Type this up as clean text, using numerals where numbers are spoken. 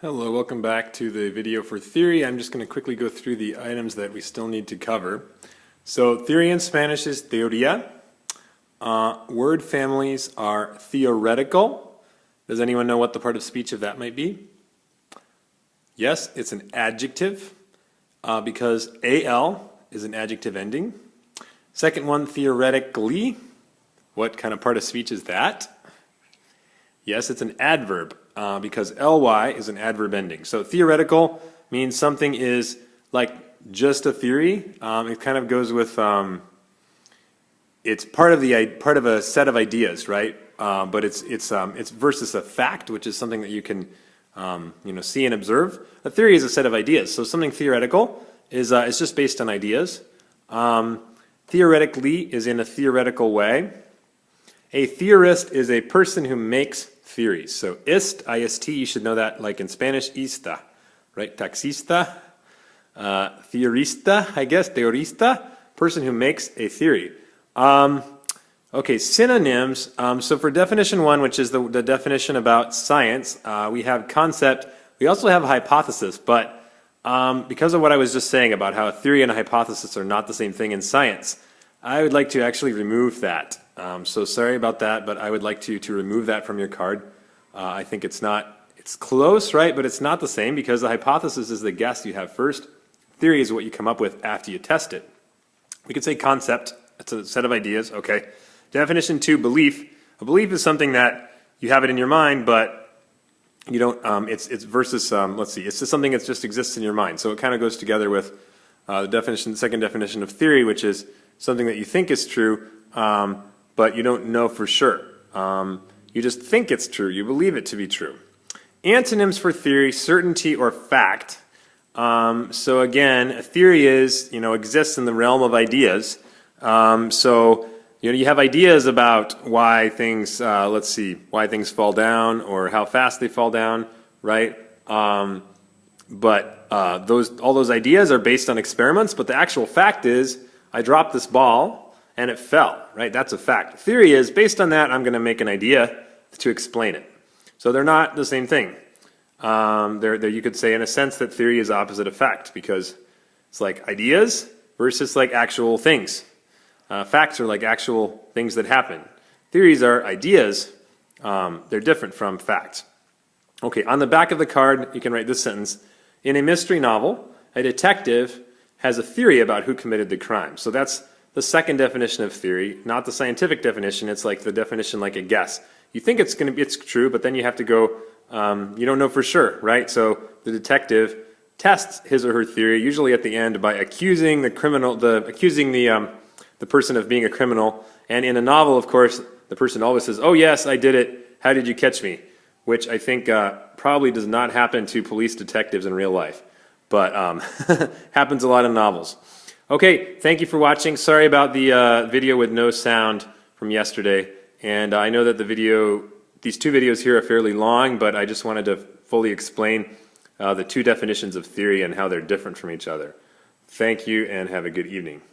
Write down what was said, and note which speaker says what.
Speaker 1: Hello, welcome back to the video for theory. I'm just going to quickly go through the items that we still need to cover. So theory in Spanish is teoría. Word families are theoretical. Does anyone know what the part of speech of that might be? Yes, it's an adjective because al is an adjective ending. Second one, theoretically. What kind of part of speech is that? Yes, it's an adverb because ly is an adverb ending. So theoretical means something is like just a theory. It kind of goes with it's part of a set of ideas, right? But it's versus a fact, which is something that you can see and observe. A theory is a set of ideas. So something theoretical is just based on ideas. Theoretically is in a theoretical way. A theorist is a person who makes theories. So ist, you should know that like in Spanish, ista, right? Taxista, theorista, I guess, teorista, person who makes a theory. Okay, synonyms. So for definition one, which is the definition about science, we have concept. We also have hypothesis, but because of what I was just saying about how a theory and a hypothesis are not the same thing in science, I would like to actually remove that. So sorry about that, but I would like to remove that from your card. I think it's close, right? But it's not the same because the hypothesis is the guess you have first. Theory is what you come up with after you test it. We could say concept. It's a set of ideas. Okay. Definition two, belief. A belief is something that you have it in your mind, but you don't. It's versus. Let's see. It's just something that just exists in your mind. So it kind of goes together with the second definition of theory, which is something that you think is true, but you don't know for sure. You just think it's true. You believe it to be true. Antonyms for theory, certainty or fact. So again, a theory exists in the realm of ideas. So you have ideas about why things, why things fall down or how fast they fall down, right? But all those ideas are based on experiments, but the actual fact is I dropped this ball and it fell, right? That's a fact. Theory is, based on that, I'm going to make an idea to explain it. So they're not the same thing. You could say, in a sense, that theory is opposite of fact because it's like ideas versus like actual things. Facts are like actual things that happen. Theories are ideas. They're different from facts. Okay, on the back of the card, you can write this sentence. In a mystery novel, a detective has a theory about who committed the crime. So that's the second definition of theory, not the scientific definition. It's like the definition like a guess. You think it's true, but then you have to go, you don't know for sure, right? So the detective tests his or her theory, usually at the end by accusing the person of being a criminal. And in a novel, of course, the person always says, "Oh yes, I did it. How did you catch me?" Which I think probably does not happen to police detectives in real life, but happens a lot in novels. Okay, thank you for watching. Sorry about the video with no sound from yesterday. And I know that these two videos here are fairly long, but I just wanted to fully explain the two definitions of theory and how they're different from each other. Thank you and have a good evening.